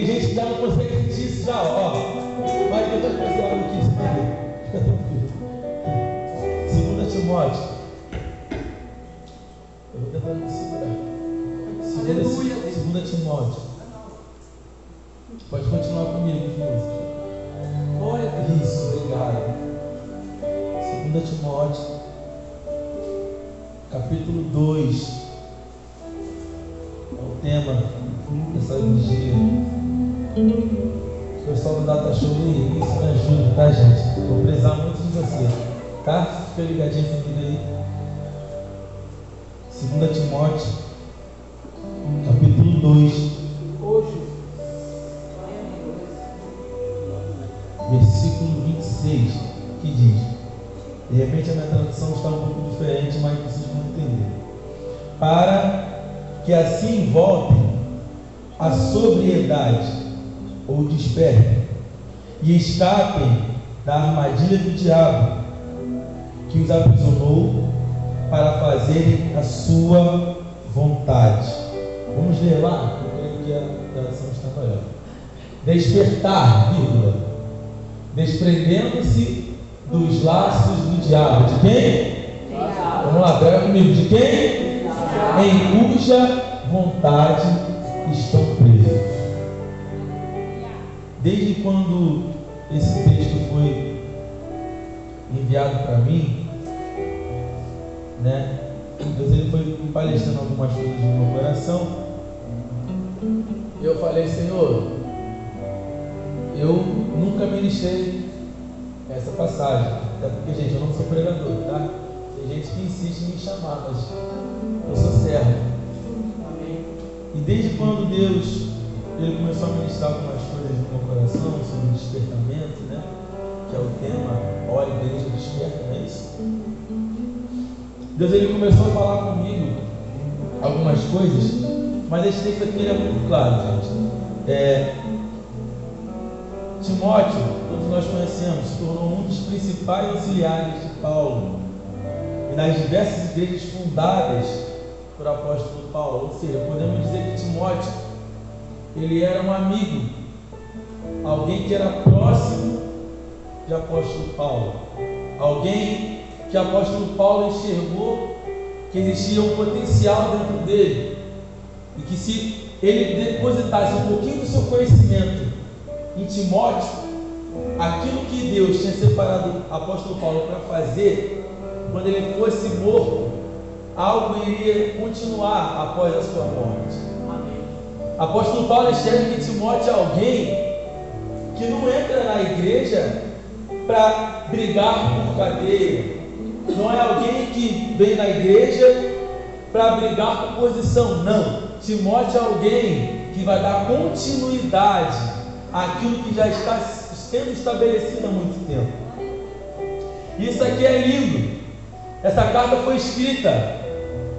Tem gente que já não consegue sentir isso já, ó. Mas eu já pensei algo aqui, você vai ver. Fica tranquilo. 2 Timóteo. Eu vou tentar me segurar. 2 Timóteo. Pode continuar comigo, filhos. Isso, obrigado. 2 Timóteo, capítulo 2. É o tema dessa vigia. O pessoal do Data Show, isso me ajuda, tá, gente? Vou precisar muito de você, tá? Fica ligadinho comigo aí. 2 Timóteo, capítulo 2. Hoje. Versículo 26, que diz: de repente a minha tradução está um pouco diferente, mas vocês vão entender. Para que assim voltem à sobriedade, ou despertem, e escapem da armadilha do diabo, que os aprisionou para fazerem a sua vontade. Vamos ler lá? Eu creio que a tradução está melhor. Despertar, vírgula, desprendendo-se dos laços do diabo. De quem? Vamos lá, pega comigo. De quem? Em cuja vontade estão presos. Desde quando esse texto foi enviado para mim, né? Deus ele foi palestrando algumas coisas no meu coração. Eu falei: Senhor, eu nunca ministrei essa passagem, até porque, gente, eu não sou pregador, tá? Tem gente que insiste em me chamar, mas eu sou servo. E desde quando Deus ele começou a ministrar algumas coisas no meu coração sobre o despertamento, né? Que é o tema, ore, igreja desperta, não é isso? Deus ele começou a falar comigo algumas coisas, mas esse texto aqui é muito claro, gente. Timóteo, todos nós conhecemos, se tornou um dos principais auxiliares de Paulo e nas diversas igrejas fundadas por apóstolo Paulo. Ou seja, podemos dizer que Timóteo ele era um amigo, alguém que era próximo de apóstolo Paulo, alguém que apóstolo Paulo enxergou que existia um potencial dentro dele e que se ele depositasse um pouquinho do seu conhecimento em Timóteo, aquilo que Deus tinha separado o apóstolo Paulo para fazer, quando ele fosse morto, algo iria continuar após a sua morte. Amém. Apóstolo Paulo enxerga que Timóteo é alguém que não entra na igreja para brigar por cadeia, não é alguém que vem na igreja para brigar por posição, não. Timóteo é alguém que vai dar continuidade aquilo que já está sendo estabelecido há muito tempo. Isso aqui é lindo. Essa carta foi escrita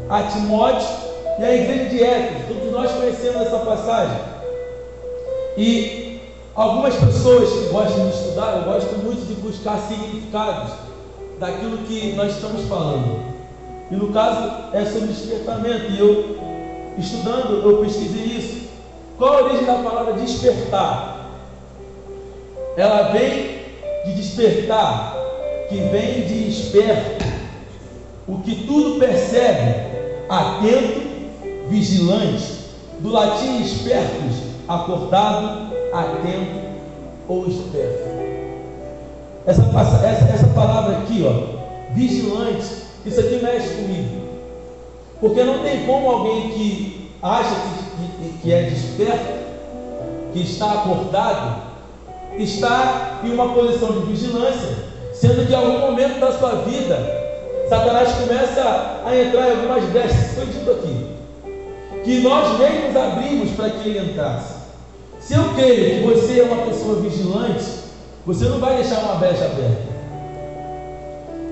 a Timóteo e à igreja de Éfeso. Todos nós conhecemos essa passagem. E algumas pessoas que gostam de estudar, eu gosto muito de buscar significados daquilo que nós estamos falando. E no caso é sobre despertamento. E eu, estudando, eu pesquisei isso. Qual a origem da palavra despertar? Ela vem de despertar, que vem de esperto, o que tudo percebe, atento, vigilante. Do latim espertos, acordado, atento ou esperto. Essa palavra aqui, ó, vigilante, isso aqui mexe comigo, porque não tem como alguém que acha que é desperto, que está acordado, está em uma posição de vigilância, sendo que em algum momento da sua vida Satanás começa a entrar em algumas brechas. Foi dito aqui que nós mesmos abrimos para que ele entrasse. Se eu creio que você é uma pessoa vigilante, você não vai deixar uma brecha aberta.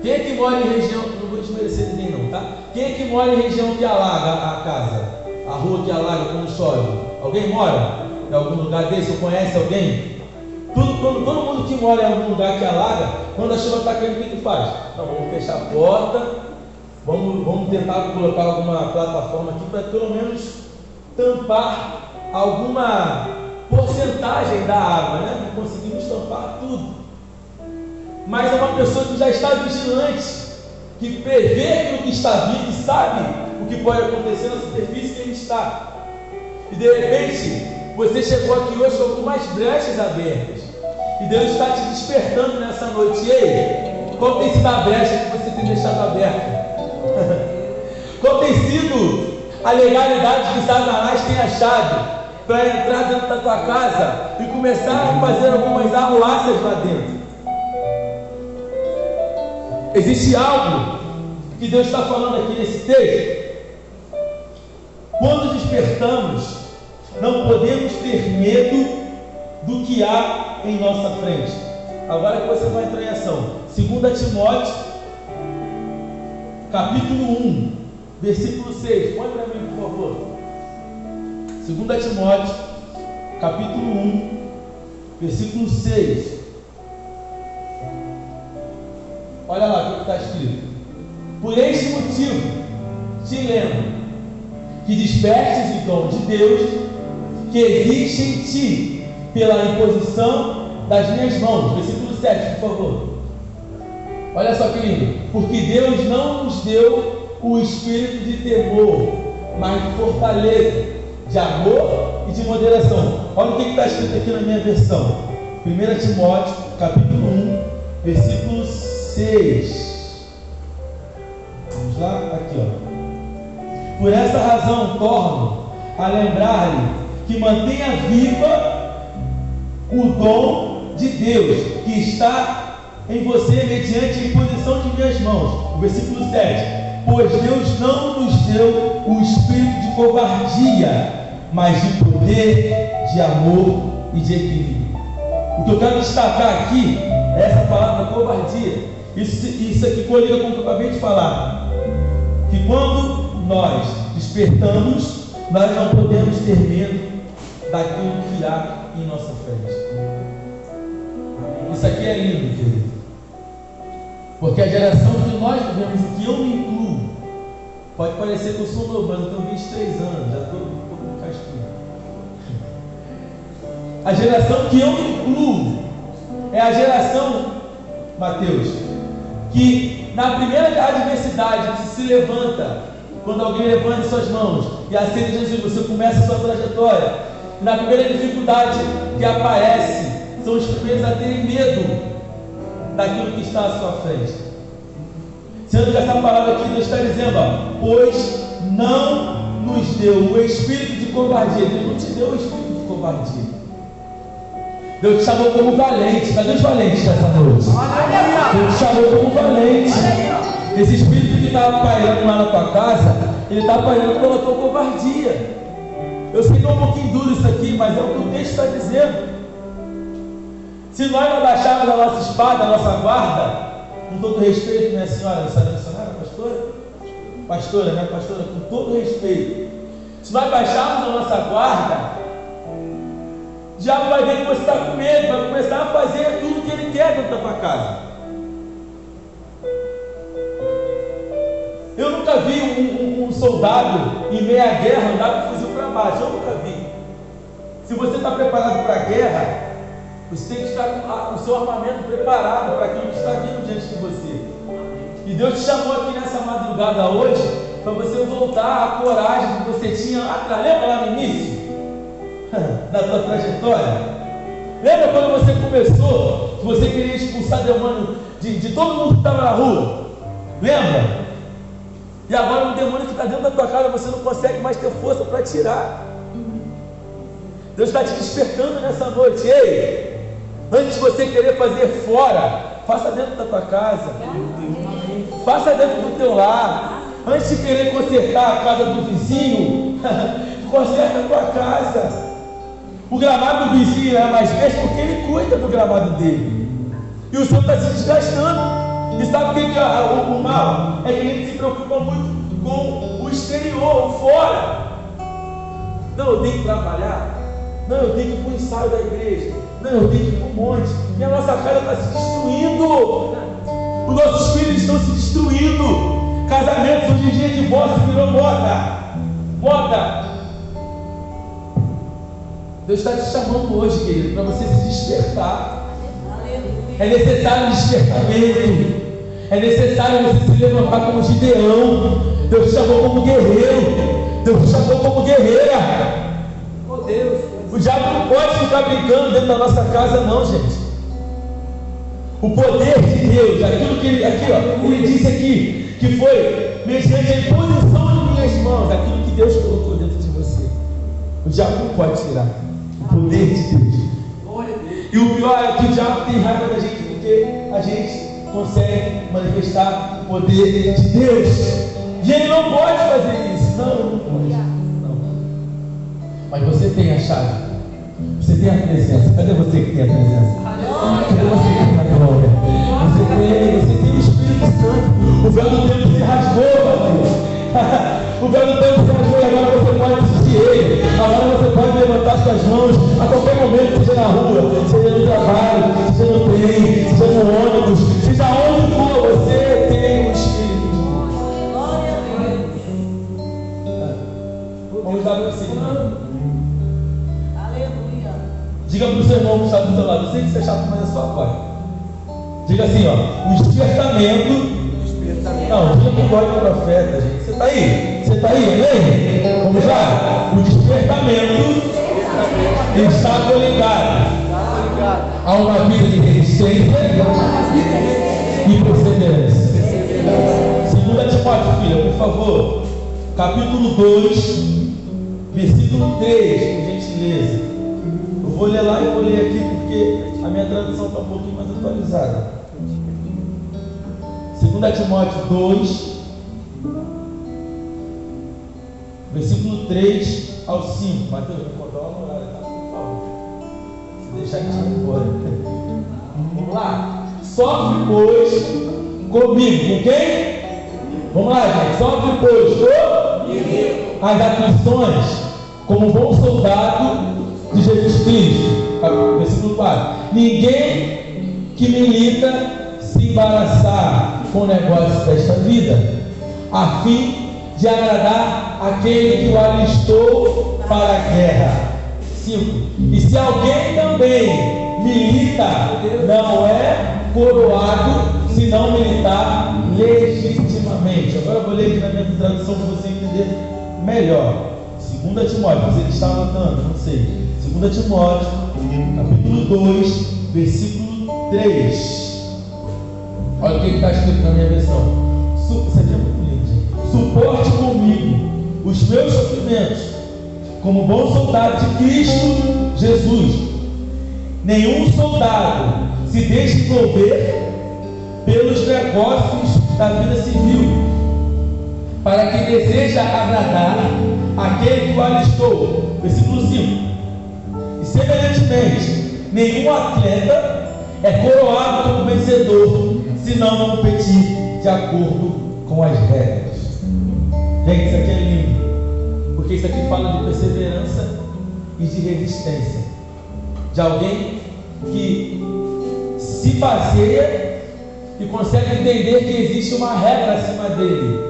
Quem é que mora em região, não vou desmerecer ninguém não, tá? Quem é que mora em região que alaga a casa, a rua que alaga quando chove? Alguém mora em algum lugar desse? Ou conhece alguém? Todo mundo que mora em algum lugar que alaga, quando a chuva está caindo, o que faz? Então, vamos fechar a porta, vamos tentar colocar alguma plataforma aqui para pelo menos tampar alguma porcentagem da água, né? Não conseguimos tampar tudo. Mas é uma pessoa que já está vigilante, que prevê aquilo que está vindo e sabe o que pode acontecer na superfície que ele está. E de repente, você chegou aqui hoje com algumas brechas abertas. E Deus está te despertando nessa noite. E aí, qual tem sido a brecha que você tem deixado aberta? Qual tem sido a legalidade que Satanás tem achado para entrar dentro da tua casa e começar a fazer algumas arruaças lá dentro? Existe algo que Deus está falando aqui nesse texto. Quando despertamos, não podemos ter medo do que há em nossa frente. Agora que você vai entrar em ação, 2 Timóteo capítulo 1, versículo 6. Põe para mim, por favor. 2 Timóteo capítulo 1, versículo 6. Olha lá o que está escrito. Por este motivo te lembro que despertes o dom de Deus que existe em ti pela imposição das minhas mãos. Versículo 7, por favor. Olha só que lindo. Porque Deus não nos deu o espírito de temor, mas de fortaleza, de amor e de moderação. Olha o que está escrito aqui na minha versão. 1 Timóteo capítulo 1, versículo 6. Vamos lá, aqui ó. Por essa razão torno a lembrar-lhe que mantenha viva o dom de Deus que está em você mediante a imposição de minhas mãos. O versículo 7. Pois Deus não nos deu o espírito de covardia, mas de poder, de amor e de equilíbrio. O que eu quero destacar aqui é essa palavra covardia. Isso aqui coliga com o que eu acabei de falar. Que quando nós despertamos, nós não podemos ter medo daquilo que há em nossa frente. Isso aqui é lindo, querido. Porque a geração que nós vivemos, e que eu me incluo, pode parecer que eu sou novo, mas eu tenho 23 anos, já estou um pouco no casquinho. A geração que eu me incluo é a geração, Mateus, que na primeira adversidade que se levanta, quando alguém levanta suas mãos e aceita Jesus, você começa a sua trajetória. E na primeira dificuldade que aparece, são os primeiros a terem medo daquilo que está à sua frente. Sendo que essa palavra aqui Deus está dizendo, ó, pois não nos deu o espírito de covardia. Deus não te deu o espírito de covardia. Deus te chamou como valente. Cadê os valentes nessa noite? Deus te chamou como valente. Esse espírito que está pairando lá na tua casa, ele está pairando pela tua covardia. Eu sei que é um pouquinho duro isso aqui, mas é o que o texto está dizendo. Se nós não baixarmos a nossa espada, a nossa guarda, com todo respeito, minha senhora, não missionária, pastora? Pastora, né? Pastora, com todo respeito. Se nós baixarmos a nossa guarda, o diabo vai ver que você está com medo, vai começar a fazer tudo que ele quer dentro da tua casa. Eu nunca vi um soldado em meia guerra andar com o fuzil para baixo. Eu nunca vi. Se você está preparado para a guerra, você tem que estar com o seu armamento preparado para aquilo que está vindo diante de você. E Deus te chamou aqui nessa madrugada hoje para você voltar à coragem que você tinha lá atrás. Lembra lá no início da tua trajetória? Lembra quando você começou, que você queria expulsar demônio de todo mundo que estava na rua? Lembra? E agora um demônio que está dentro da tua casa, você não consegue mais ter força para tirar. Deus está te despertando nessa noite. Ei, antes de você querer fazer fora, faça dentro da tua casa. Faça dentro do teu lar. Antes de querer consertar a casa do vizinho, conserta a tua casa. O gramado do vizinho é mais velho porque ele cuida do gramado dele. E o seu está se desgastando. E sabe o que é o mal? É que a gente se preocupa muito com o exterior, o fora. Não, eu tenho que trabalhar. Não, eu tenho que ir para o ensaio da igreja. Não, eu tenho que ir para o monte. E a nossa casa está se destruindo. Os nossos filhos estão se destruindo. Casamentos hoje em dia de divórcio virou moda. Moda. Deus está te chamando hoje, querido, para você se despertar. É necessário despertamento. É necessário você se levantar como Gideão. Deus te chamou como guerreiro. Deus te chamou como guerreira. Oh Deus. O diabo não pode ficar brincando dentro da nossa casa, não, gente. O poder de Deus, aquilo que ele, aqui, ó, ele disse aqui, que foi mediante a imposição de minhas mãos, aquilo que Deus colocou dentro de você. O diabo não pode tirar o poder de Deus. E o pior é que o diabo tem raiva da gente porque a gente consegue manifestar o poder de Deus. E ele não pode fazer isso. Não pode. Não. Mas você tem a chave. Você tem a presença. Cadê você que tem a presença? Cadê você que tem a glória? Você tem o Espírito Santo. O véu do tempo se rasgou, Mateus. O véu do tempo se rasgou e agora você pode assistir ele. Agora você pode levantar suas mãos a qualquer momento, seja na rua, seja no trabalho, seja no trem, seja no ônibus, seja onde for, você tem o Espírito de Deus. Glória a Deus. Vamos dar para você, irmão. Aleluia. Diga para o seu irmão que está do seu lado. Eu sei que você é chato, mas é sua pai. Diga assim, ó. O despertamento. Não, diga para o glória do profeta, gente. Você está aí? Você está aí, amém? Vamos lá? O despertamento está conectado a uma vida de resistência e perseverança. 2 Timóteo, filha, por favor. Capítulo 2, versículo 3, por gentileza. Eu vou ler lá e vou ler aqui porque a minha tradução está um pouquinho mais atualizada. 2 Timóteo 2, versículo 3 ao 5. Mateus, vou contar uma morada, tá? Por favor. Se deixar que vai embora. Vamos lá. Sofre, pois, comigo. Com quem? Vamos lá, gente. Sofre, pois, comigo as aflições, como bom soldado de Jesus Cristo. Versículo 4. Ninguém que milita se embaraçar com o negócio desta vida, a fim de agradar aquele que o alistou para a guerra. 5. E se alguém também milita, não é coroado se não militar legitimamente. Agora eu vou ler aqui na minha tradução para você entender melhor. 2 Timóteo, você que está anotando, não sei. 2 Timóteo, capítulo 2, versículo 3. Olha o que está escrito na minha versão. Isso aqui é muito lindo, gente. Suporte comigo os meus sofrimentos, como bom soldado de Cristo Jesus. Nenhum soldado se deixa envolver pelos negócios da vida civil, para que deseja agradar aquele que o alistou. Versículo 5. E semelhantemente, nenhum atleta é coroado como vencedor, se não competir de acordo com as regras. Gente, isso aqui é lindo, porque isso aqui fala de perseverança e de resistência, de alguém que se baseia e consegue entender que existe uma regra acima dele,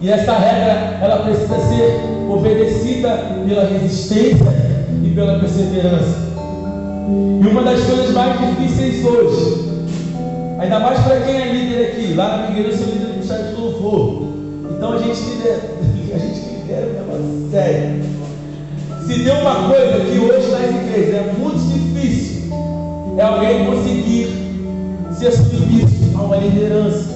e essa regra ela precisa ser obedecida pela resistência e pela perseverança. E uma das coisas mais difíceis hoje, ainda mais para quem é líder aqui, lá na minha igreja eu sou líder do ministério de louvor, então a gente lidera um negócio sério. Se tem uma coisa que hoje nas igrejas é muito difícil, é alguém conseguir ser submisso a uma liderança.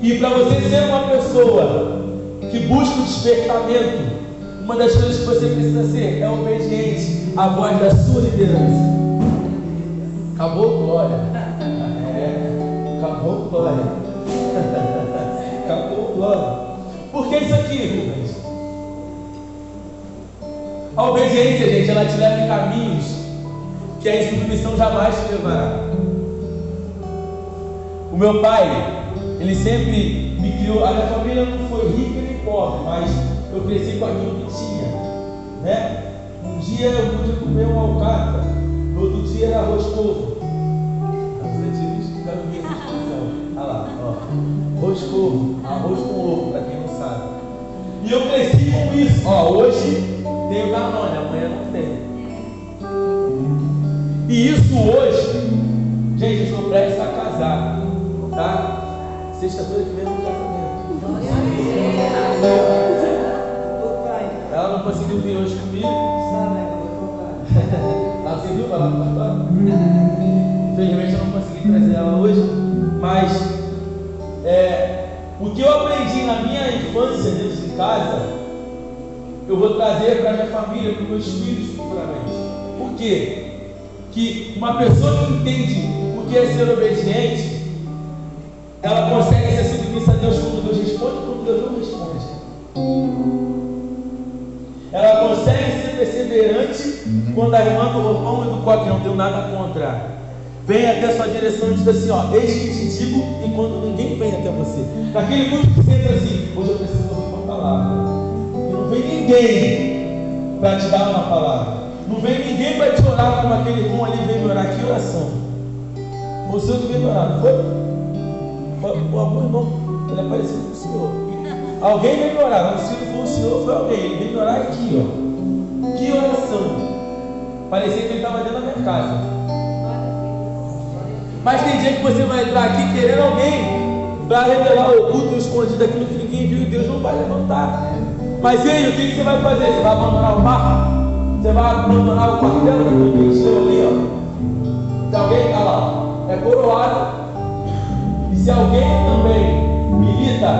E para você ser uma pessoa que busca o despertamento, uma das coisas que você precisa ser é obediente à voz da sua liderança. Acabou, glória. Acabou, glória. Acabou, glória. Por que isso aqui, gente? A obediência, gente, ela te leva em caminhos que a insubmissão jamais te levará. O meu pai, ele sempre me criou. A minha família não foi rica nem pobre, mas eu cresci com aquilo que tinha, né? Um dia eu pude comer um alcatra, no outro dia era arroz couve. Quero ver essa expressão. Olha lá, ó. Arroz couve, arroz com ovo, para quem não sabe. E eu cresci com isso. Ó, hoje tem o Danone, amanhã não tem. E isso hoje, gente, eu estou prestes a casar, tá? Sexta-feira que vem é um casamento. Ela não conseguiu vir hoje comigo. Ela conseguiu falar com o pastor? Infelizmente eu não consegui trazer ela hoje, mas o que eu aprendi na minha infância dentro de casa, eu vou trazer para a minha família, para os meus filhos futuramente. Por quê? Que uma pessoa que entende o que é ser obediente, ela consegue ser submissa a Deus quando Deus responde, quando Deus não responde. Ela consegue ser perseverante quando a irmã do roupão e do coque, não tenho nada contra, vem até a sua direção e diz assim, ó, eis que te digo, enquanto ninguém vem até você. Daquele grupo que senta assim, hoje eu preciso ouvir uma palavra. E não vem ninguém para te dar uma palavra. Não vem ninguém para te orar como aquele irmão ali veio me orar. Que oração? Foi o senhor que veio me orar, não foi? Foi algum irmão, ele é parecido com o senhor. Alguém veio me orar, se não foi o senhor, foi alguém. Ele veio me orar aqui, ó. Que oração! Parecia que ele estava dentro da minha casa. Mas tem dia que você vai entrar aqui querendo alguém para revelar o oculto, o escondido, daquilo que ninguém viu, e Deus não vai levantar. Mas e aí, o que você vai fazer? Você vai abandonar o mar? Você vai abandonar o quartel daquilo que encheu ali, ó? Se alguém está lá, é coroado. E se alguém também milita,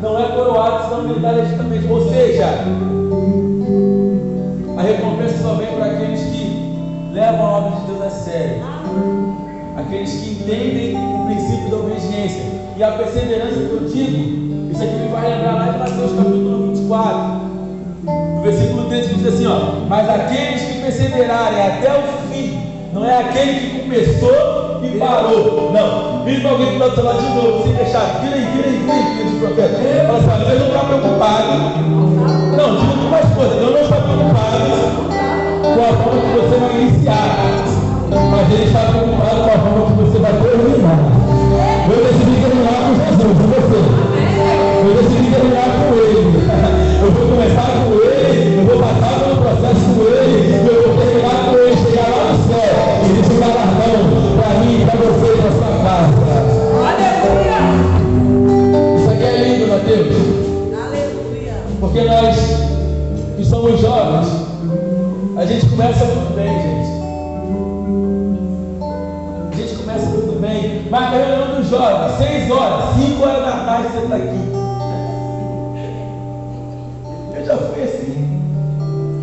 não é coroado, senão militar legitimamente. Ou seja, a recompensa só vem para aqueles que levam a obra de Deus a sério. Aqueles que entendem o princípio da obediência. E a perseverança que eu digo, isso aqui me vai lembrar lá de Mateus capítulo 24. No versículo 13 diz assim, ó, mas aqueles que perseverarem até o fim, não é aquele que começou e parou, não. Vira para alguém que está do seu lado de novo, sem deixar, vira aí, filho de profeta. Fala assim, Deus não está preocupado. Não, diga mais coisa, Deus não está preocupado com a forma que você vai iniciar, mas Ele está preocupado com a forma que você vai terminar. Eu decidi terminar com Jesus, com você. Eu decidi terminar com Ele. Eu vou começar com Ele, eu vou passar pelo processo com Ele, eu vou terminar com Ele, chegar lá no céu e existe um galardão para mim, para você e para sua casa. Aleluia! Isso aqui é lindo, Mateus. Aleluia! Porque nós que somos jovens, a gente começa muito bem, gente. A gente começa muito bem. Marca a reunião dos jovens, 6 horas, 5 horas da tarde você está aqui. Já foi assim.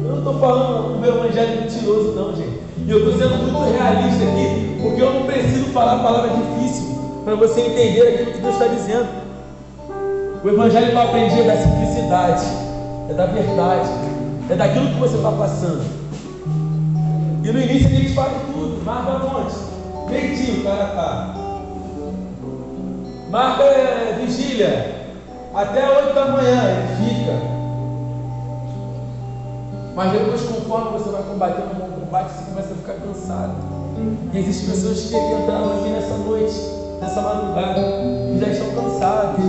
Eu não estou falando do evangelho mentiroso, não, gente. E eu estou sendo muito realista aqui, porque eu não preciso falar a palavra difícil para você entender aquilo que Deus está dizendo. O evangelho que eu aprendi é da simplicidade, é da verdade, é daquilo que você está passando. E no início a gente fala tudo. Marca onde? Meio-dia o cara está. Marca vigília até 8 da manhã, ele fica. Mas depois, conforme você vai combatendo um bom combate, você começa a ficar cansado. E existem pessoas que entraram aqui nessa noite, nessa madrugada, e já estão cansados.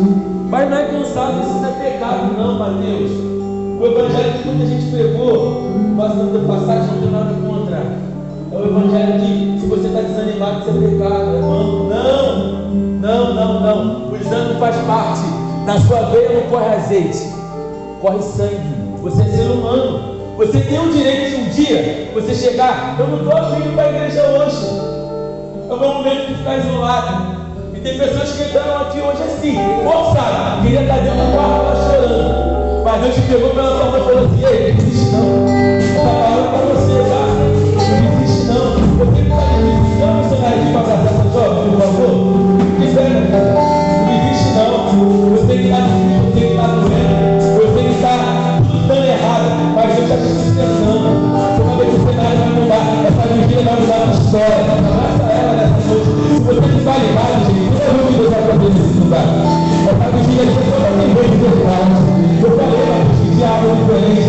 Mas não é cansado, isso não é pecado, não, Mateus. O evangelho que muita gente pregou, bastante passagem, não tem nada contra. É o evangelho que, se você está desanimado, isso é pecado, é manco. Não. O desânimo faz parte. Na sua veia não corre azeite, corre sangue. Você é ser humano. Você tem o direito de um dia você chegar, eu não estou afim de ir para a igreja hoje. É o meu momento de ficar isolado. E tem pessoas que entraram aqui hoje assim, forçaram, queria estar dentro do quarto lá chorando. Mas Deus te pegou pela sua mão e falou assim, ei, não desiste não. Essa palavra é para você, tá? Não desiste não. Eu tenho que estar difícil. Não, missionário aqui para abraçar essa jovem, por favor. Que sério, não desiste não. Eu sei que está difícil, eu sei que está doendo, eu sei que está tudo dando errado, mas Deus está te sustentando. Uma vez que o cenário vai mudar, essa vigília vai mudar a história. Abraça ela nessa noite. Se você não está ligado, gente, não é o que Deus vai fazer nesse lugar. Essa vigília aqui é só para quem veio de verdade. Eu falei, mas que diabo é diferente.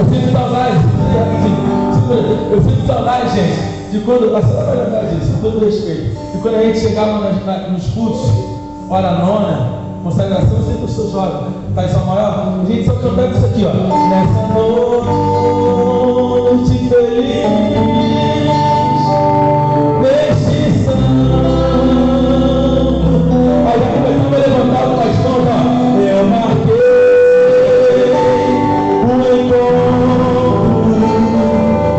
sinto saudade, eu sinto saudade, gente, de quando, a senhora vai lembrar disso, com todo respeito, de quando a gente chegava nos cultos, hora nona, consagração, eu sei que eu sou jovem, faz só maior, a gente só cantava isso aqui, ó. Nessa noite feliz, neste santo, aí já começava a levantar as mãos, ó. Eu marquei o encontro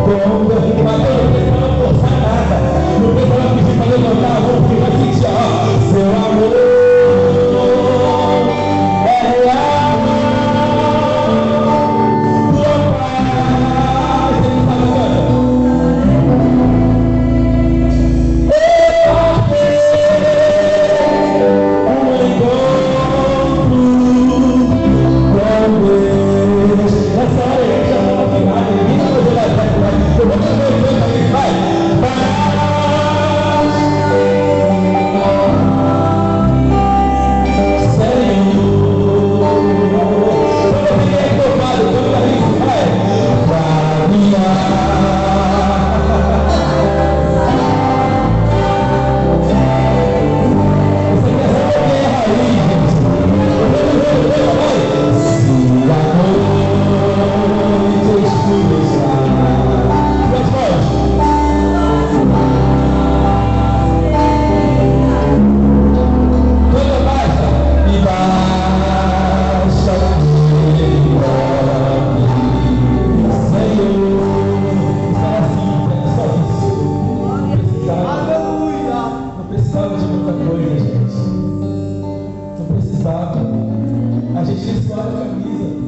com Deus. Mas eu não precisava forçar nada, não precisava pedir para levantar a mão, porque vai sentir, ó, seu amor. A gente suava a camisa.